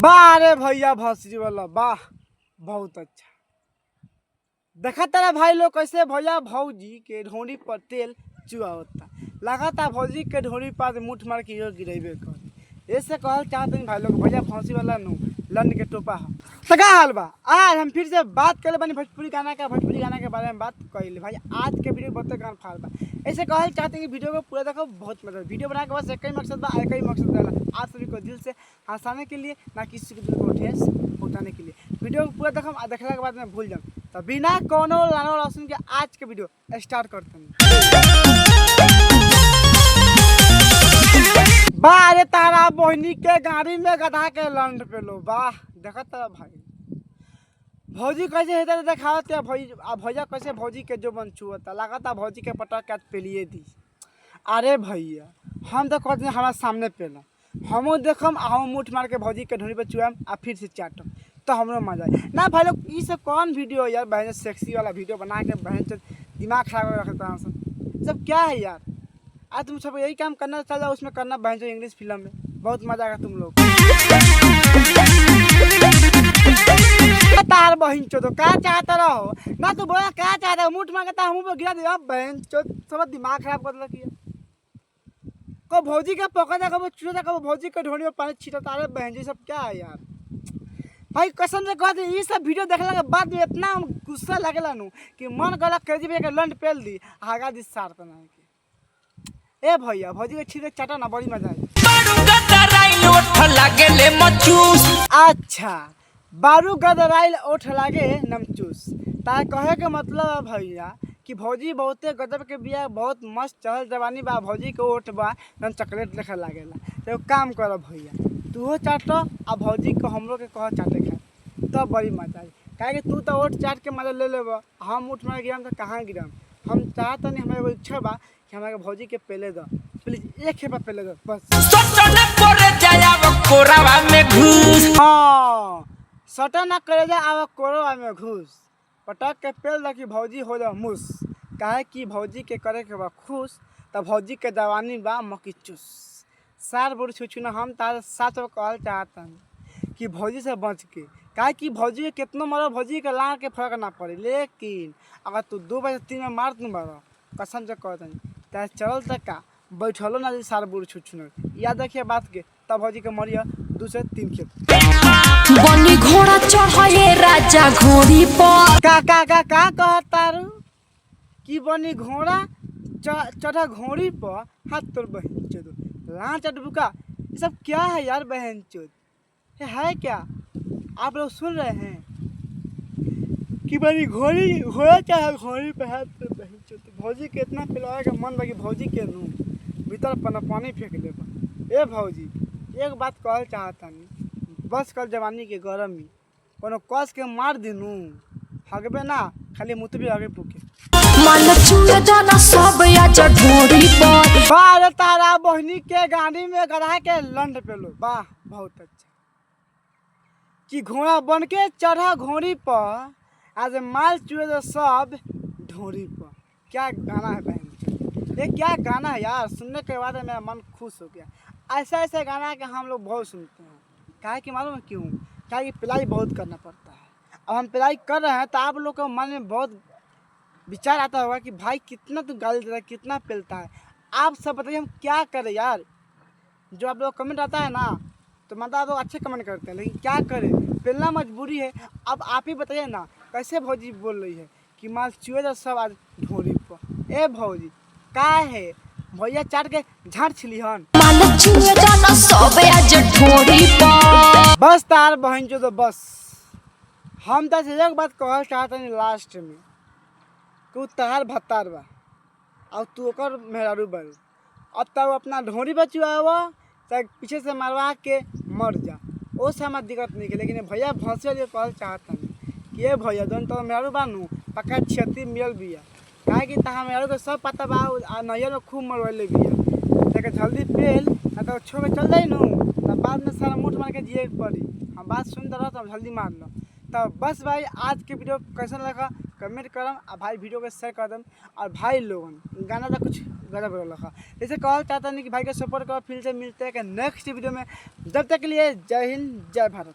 वाह रे भैया भोसरी वाला वाह, बहुत अच्छा। देखा तेरा भाई लोग कैसे भैया भौजी के ढोरी पर तेल चुआवता, लगाता भौजी के ढोरी पर मुठ मार के गिरेबे कर। ऐसे कहल चाहते भाई लोग भैया भौसी वाला नु लन के टोपा है। तो क्या हाल बा, आज हम फिर से बात कर बनी भोजपुरी गाना के बारे में बात कर भाई। आज के वीडियो बहुत गान फाल बा। ऐसे कहल चाहते हैं कि वीडियो को पूरा देखो, बहुत मजा। वीडियो बनाने के बस एक ही मकसद बा, एक ही मकसद रहला आप सभी को दिल से हंसाने के लिए, ना किसी को दिल को ठेस पहुँचाने के लिए। वीडियो को पूरा देखो, देखने के बाद में भूल जाऊँ। तो बिना कोनो लानो लहसुन के आज के वीडियो स्टार्ट करते हैं। बारे तारा बहनी के गाड़ी में गधा के लंड पे लो वाह। देखा तारा भाई भौजी कैसे है देखावत है भैया कैसे भौजी के जो बन छुअता, लगाता भौजी के पटक के पेलिए दी। अरे भैया हम तो कहते हैं हमारा सामने पेला, हम देखम हम मुठ मार के भौजी के ढूंढी पे चुआम आ फिर से चाटम, तो हमरो मजा आए ना। भाई लोग ये सब कौन वीडियो यार, बहन सेक्सी वाला वीडियो बना के बहन दिमाग खराब कर रखता है सब क्या है यार। आज तुम सब यही काम करना चल जाओ, उसमें करना बहन इंग्लिश फिल्म में, बहुत मजा आएगा तुम लोग। तार बहन चो तो क्या चाहता रहो ना, तू बोला क्या चाहता है, मुठ मांगता हूँ पे गिरा दिया बहन चो, सब दिमाग खराब कर दिया। को भौजी का पकड़ा कब छूटा, कब भौजी के ढोनी में पानी छीटा। तारे बहन जी सब क्या है यार। भाई कसम से कहते ये सब वीडियो देखने के बाद में इतना गुस्सा लगेला नु कि मन गला कर दी के लंड पेल दी आगा दी सार पे ना के। ए भैया भौजी के छीटे चाटा ना, बड़ी मजा आई। अच्छा बारू गदराइल ओठ लागे नमचूस, तार कहे के मतलब है भैया कि भौजी बहुते गजब के बिया, बहुत मस्त चहल जवानी बा, भौजी के ओठ बा एकदम चॉकलेट लेखा लागेला। तो काम कर भैया तू चाट आ भौजी को हमरो के कह चाटे खाए, तब बड़ी मजा आई। काहे कि तू तो ओठ चाट के मजा ले लेब, हम उठ मार गिराम तो कहाँ गिराम। हम चाहत नहीं, हमारे एगो इच्छा बा कि हमारे भौजी के पहले दो, प्लीज एक खेपा पहले दो बस। हाँ सटा ना करे जा आवा कोरवा में घुस, पटक के पेल दा कि भौजी हो जा मुस। काहे कि भौजी के करे के बा खुश, तब भौजी के जवानी बा मकी चूस। सार बुढ़ छुछू ना हम तार साथ कहल चाहता हूँ कि भौजी से बच के, काहे कि भौजी के कितनो मारो भौजी के लाड़ के फर्क ना पड़े, लेकिन अगर तू 2 बजे 3 में मार तू मारो कसम से कहता हूँ चाहे चल तक का बैठलो ना जी सार बुढ़ छुछू ना। याद रखिए बात के, तब भौजी के मरिया 2 से 3 खेप बनी घोड़ा चढ़े राजा घोड़ी पर। का कहता रू कि बनी घोड़ा चढ़ा घोड़ी पर, हाथ तोड़ बहन चोद लाच अटबुका। ये सब क्या है यार बहन चोद है क्या आप लोग सुन रहे हैं कि बनी घोड़ा चाहे घोड़ी पे हाथ तोड़ बहन चोद। भौजी के इतना पिलाया के मन बाकी भौजी के नू भीतर पानी फेंक ले। ए भौजी एक बात कहल चाहता नहीं, बस कल जवानी के गरम में कोनो कस के मार दिनू हगबे ना, खाली मुतबे आगे पुके बार तारा बहनी के गाड़ी में गधा के लंड पे लो वाह, बहुत अच्छा। कि घोड़ा बन के चढ़ा घोड़ी पर, आज माल चुए तो सब ढोरी पर। क्या गाना है बहन, ये क्या गाना है यार, सुनने के बाद मेरा मन खुश हो गया। ऐसे गाना के हम लोग बहुत सुनते हैं, काहे कि मालूम है क्यों, काहे कि पिलाई बहुत करना पड़ता है। अब हम पिलाई कर रहे हैं तो आप लोग के मन में बहुत विचार आता होगा कि भाई कितना तू गाली देता है, कितना पेलता है। आप सब बताइए हम क्या करें यार। जो आप लोग कमेंट आता है ना तो मतलब आप लोग अच्छे कमेंट करते हैं, लेकिन क्या करें, पेलना मजबूरी है। अब आप ही बताइए ना कैसे भौजी बोल रही है कि माल चुए तो सब आज ढोरी पर। ए भौजी का है भैया चाट के झाड़ छिली हन बस तार बहन जो तो बस। हम तो एक बात कहल चाहते हैं लास्ट में कि तहार भत्तार बा और तू ओकर मेहरारू बन, अब तब अपना ढोरी बचुआवा चाहे पीछे से मरवा के मर जा, वो से हमारा दिक्कत नहीं है। लेकिन भैया भौसे लिए कहल चाहता नहीं कि ये भैया जौन तो मेहरारू बानू पक्का क्षति मिल भी है। काहे कि तहाँ मेहरारू के सब पता बा, नैयर में खूब मरवाले भी है। लेकिन जल्दी पेल ना तो छोड़ के चल जाई नू, तब बाद में सारा मुठ मार के जिए पड़ी। हम बात सुनते रहो तो जल्दी मार लो। तो बस भाई आज के वीडियो कैसा लगा कमेंट करम और भाई वीडियो के शेयर कर दम। और भाई लोगन गाना तो कुछ गजब रहा जैसे कहल चाहता नहीं कि भाई के सपोर्ट करो। फिर से मिलते हैं नेक्स्ट वीडियो में, जब तक के लिए जय हिंद जय भारत।